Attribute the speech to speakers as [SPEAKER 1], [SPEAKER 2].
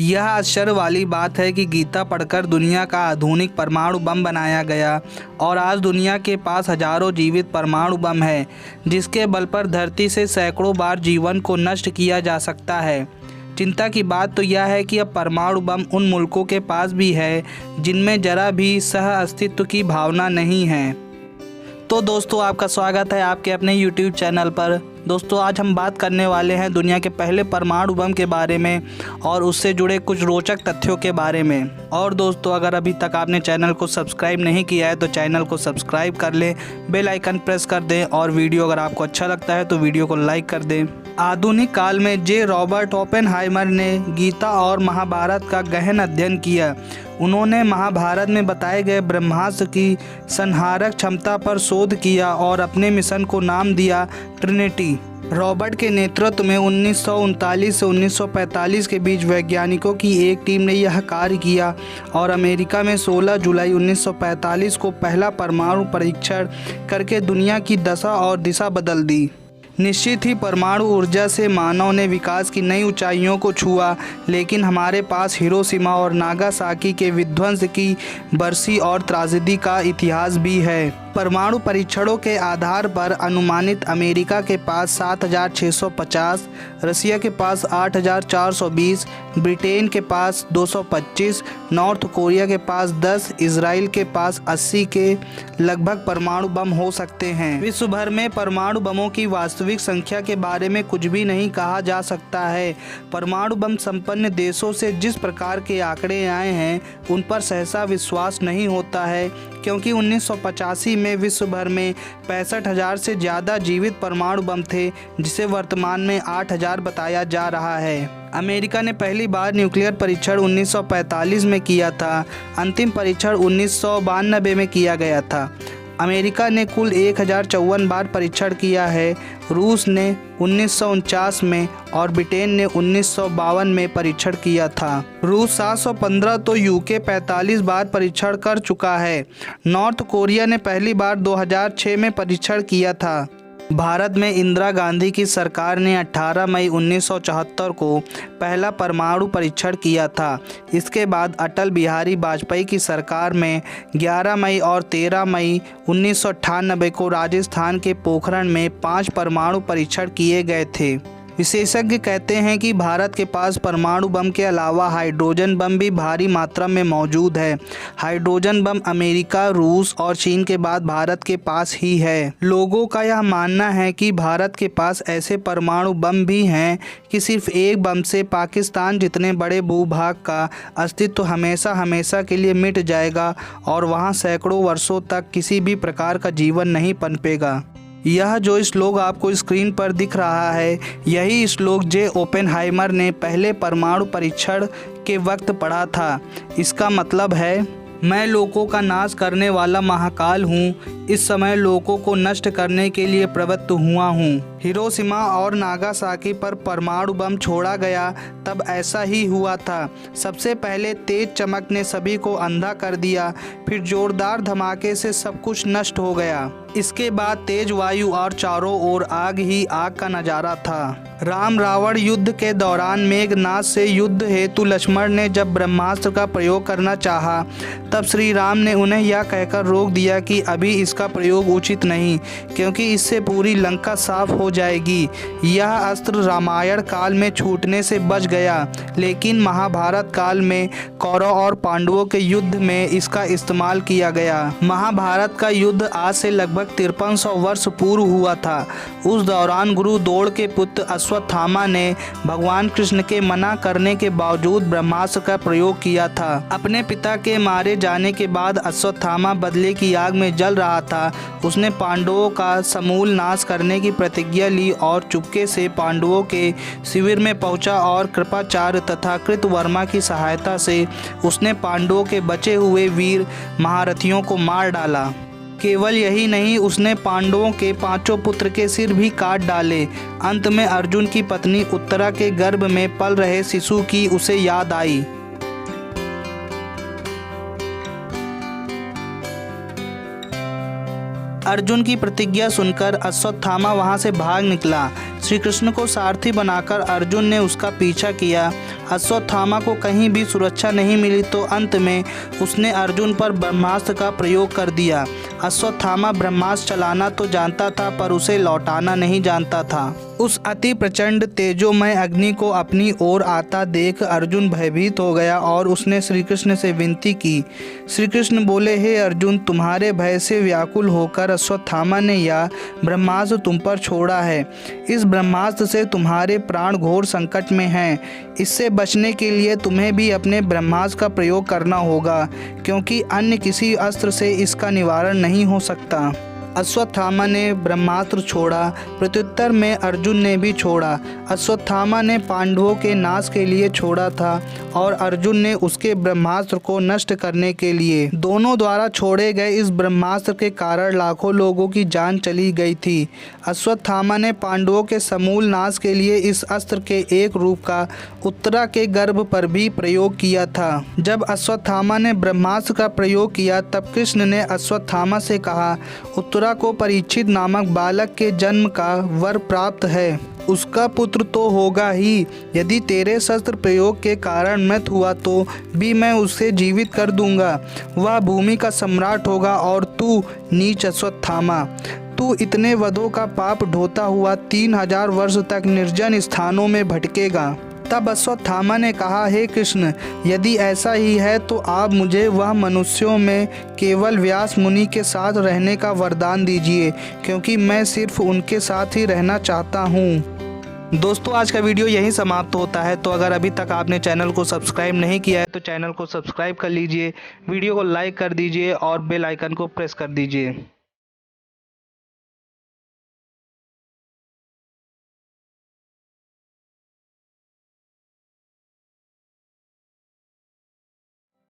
[SPEAKER 1] यह आश्चर्य वाली बात है कि गीता पढ़कर दुनिया का आधुनिक परमाणु बम बनाया गया और आज दुनिया के पास हजारों जीवित परमाणु बम है, जिसके बल पर धरती से सैकड़ों बार जीवन को नष्ट किया जा सकता है। चिंता की बात तो यह है कि अब परमाणु बम उन मुल्कों के पास भी है जिनमें जरा भी सह अस्तित्व की भावना नहीं है। तो दोस्तों, आपका स्वागत है आपके अपने YouTube चैनल पर। दोस्तों, आज हम बात करने वाले हैं दुनिया के पहले परमाणु बम के बारे में और उससे जुड़े कुछ रोचक तथ्यों के बारे में। और दोस्तों, अगर अभी तक आपने चैनल को सब्सक्राइब नहीं किया है तो चैनल को सब्सक्राइब कर लें, बेल आइकन प्रेस कर दें और वीडियो अगर आपको अच्छा लगता है तो वीडियो को लाइक कर दें। आधुनिक काल में जे रॉबर्ट ओपेनहाइमर ने गीता और महाभारत का गहन अध्ययन किया। उन्होंने महाभारत में बताए गए ब्रह्मास्त्र की संहारक क्षमता पर शोध किया और अपने मिशन को नाम दिया ट्रिनिटी। रॉबर्ट के नेतृत्व में 1939 से 1945 के बीच वैज्ञानिकों की एक टीम ने यह कार्य किया और अमेरिका में 16 जुलाई 1945 को पहला परमाणु परीक्षण करके दुनिया की दशा और दिशा बदल दी। निश्चित ही परमाणु ऊर्जा से मानव ने विकास की नई ऊंचाइयों को छुआ, लेकिन हमारे पास हिरोशिमा और नागासाकी के विध्वंस की बरसी और त्राजेडी का इतिहास भी है। परमाणु परीक्षणों के आधार पर अनुमानित अमेरिका के पास 7,650, रसिया के पास 8,420, ब्रिटेन के पास 225, नॉर्थ कोरिया के पास 10, इजराइल के पास 80 के लगभग परमाणु बम हो सकते हैं। विश्व भर में परमाणु बमों की वास्तविक संख्या के बारे में कुछ भी नहीं कहा जा सकता है। परमाणु बम संपन्न देशों से जिस प्रकार के आंकड़े आए हैं उन पर सहसा विश्वास नहीं होता है, क्योंकि 1985 में विश्व भर में 65,000 से ज़्यादा जीवित परमाणु बम थे, जिसे वर्तमान में 8,000 बताया जा रहा है। अमेरिका ने पहली बार न्यूक्लियर परीक्षण 1945 में किया था। अंतिम परीक्षण 1992 में किया गया था। अमेरिका ने कुल 1054 बार परीक्षण किया है। रूस ने 1949 में और ब्रिटेन ने 1952 में परीक्षण किया था। रूस 715 तो यूके 45 बार परीक्षण कर चुका है। नॉर्थ कोरिया ने पहली बार 2006 में परीक्षण किया था। भारत में इंदिरा गांधी की सरकार ने 18 मई 1974 को पहला परमाणु परीक्षण किया था। इसके बाद अटल बिहारी वाजपेयी की सरकार में 11 मई और 13 मई 1998 को राजस्थान के पोखरण में 5 परमाणु परीक्षण किए गए थे। विशेषज्ञ कहते हैं कि भारत के पास परमाणु बम के अलावा हाइड्रोजन बम भी भारी मात्रा में मौजूद है। हाइड्रोजन बम अमेरिका, रूस और चीन के बाद भारत के पास ही है। लोगों का यह मानना है कि भारत के पास ऐसे परमाणु बम भी हैं कि सिर्फ एक बम से पाकिस्तान जितने बड़े भूभाग का अस्तित्व हमेशा हमेशा के लिए मिट जाएगा और वहाँ सैकड़ों वर्षों तक किसी भी प्रकार का जीवन नहीं पनपेगा। यह जो श्लोक आपको स्क्रीन पर दिख रहा है, यही श्लोक जे ओपेनहाइमर ने पहले परमाणु परीक्षण के वक्त पढ़ा था। इसका मतलब है, मैं लोगों का नाश करने वाला महाकाल हूँ, इस समय लोगों को नष्ट करने के लिए प्रवृत्त हुआ हूँ। हिरोशिमा और नागासाकी पर परमाणु बम छोड़ा गया तब ऐसा ही हुआ था। सबसे पहले तेज चमक ने सभी को अंधा कर दिया, फिर जोरदार धमाके से सब कुछ नष्ट हो गया। इसके बाद तेज वायु और चारों ओर आग ही आग का नज़ारा था। राम रावण युद्ध के दौरान मेघनाद से युद्ध हेतु लक्ष्मण ने जब ब्रह्मास्त्र का प्रयोग करना चाहा, तब श्री राम ने उन्हें यह कहकर रोक दिया कि अभी इसका प्रयोग उचित नहीं, क्योंकि इससे पूरी लंका साफ हो जाएगी। यह अस्त्र रामायण काल में छूटने से बच गया, लेकिन महाभारत काल में कौरव और पांडवों के युद्ध में इसका इस्तेमाल किया गया। महाभारत का युद्ध आज से लगभग 5300 वर्ष पूर्व हुआ था। उस दौरान गुरु द्रोण के पुत्र अश्वत्थामा ने भगवान कृष्ण के मना करने के बावजूद ब्रह्मास्त्र का प्रयोग किया था। अपने पिता के मारे जाने के बाद अश्वत्थामा बदले की आग में जल रहा था। उसने पांडवों का समूल नाश करने की प्रतिज्ञा ली और चुपके से पांडवों के शिविर में पहुंचा और कृपाचार्य तथा कृतवर्मा की सहायता से उसने पांडवों के बचे हुए वीर महारथियों को मार डाला। केवल यही नहीं, उसने पांडवों के 5 पुत्र के सिर भी काट डाले। अंत में अर्जुन की पत्नी उत्तरा के गर्भ में पल रहे शिशु की उसे याद आई। अर्जुन की प्रतिज्ञा सुनकर अश्वत्थामा वहां से भाग निकला। श्री कृष्ण को सारथी बनाकर अर्जुन ने उसका पीछा किया। अश्वत्थामा को कहीं भी सुरक्षा नहीं मिली तो अंत में उसने अर्जुन पर ब्रह्मास्त्र का प्रयोग कर दिया। अश्वत्थामा ब्रह्मास्त्र चलाना तो जानता था पर उसे लौटाना नहीं जानता था। उस अति प्रचंड तेजोमय अग्नि को अपनी ओर आता देख अर्जुन भयभीत हो गया और उसने श्री कृष्ण से विनती की। श्री कृष्ण बोले, हे अर्जुन, तुम्हारे भय से व्याकुल होकर अश्वत्थामा ने यह ब्रह्मास्त्र तुम पर छोड़ा है। इस ब्रह्मास्त्र से तुम्हारे प्राण घोर संकट में हैं। इससे बचने के लिए तुम्हें भी अपने ब्रह्मास्त्र का प्रयोग करना होगा, क्योंकि अन्य किसी अस्त्र से इसका निवारण नहीं हो सकता। अश्वत्थामा ने ब्रह्मास्त्र छोड़ा, प्रत्युत्तर में अर्जुन ने भी छोड़ा। अश्वत्थामा ने पांडवों के नाश के लिए छोड़ा था और अर्जुन ने उसके ब्रह्मास्त्र को नष्ट करने के लिए। दोनों द्वारा छोड़े गए इस ब्रह्मास्त्र के कारण लाखों लोगों की जान चली गई थी। अश्वत्थामा ने पांडवों के समूल नाश के लिए इस अस्त्र के एक रूप का उत्तरा के गर्भ पर भी प्रयोग किया था। जब अश्वत्थामा ने ब्रह्मास्त्र का प्रयोग किया तब कृष्ण ने अश्वत्थामा से कहा, उत्तरा को परीक्षित नामक बालक के जन्म का वर प्राप्त है, उसका पुत्र तो होगा ही। यदि तेरे शस्त्र प्रयोग के कारण मृत हुआ तो भी मैं उसे जीवित कर दूंगा। वह भूमि का सम्राट होगा और तू नीच अश्वत्थामा, तू इतने वधों का पाप ढोता हुआ 3000 वर्ष तक निर्जन स्थानों में भटकेगा। तब अश्वत्थामा ने कहा, हे कृष्ण, यदि ऐसा ही है तो आप मुझे वह मनुष्यों में केवल व्यास मुनि के साथ रहने का वरदान दीजिए, क्योंकि मैं सिर्फ उनके साथ ही रहना चाहता हूँ। दोस्तों, आज का वीडियो यहीं समाप्त होता है। तो अगर अभी तक आपने चैनल को सब्सक्राइब नहीं किया है तो चैनल को सब्सक्राइब कर लीजिए, वीडियो को लाइक कर दीजिए और बेल आइकन को प्रेस कर दीजिए।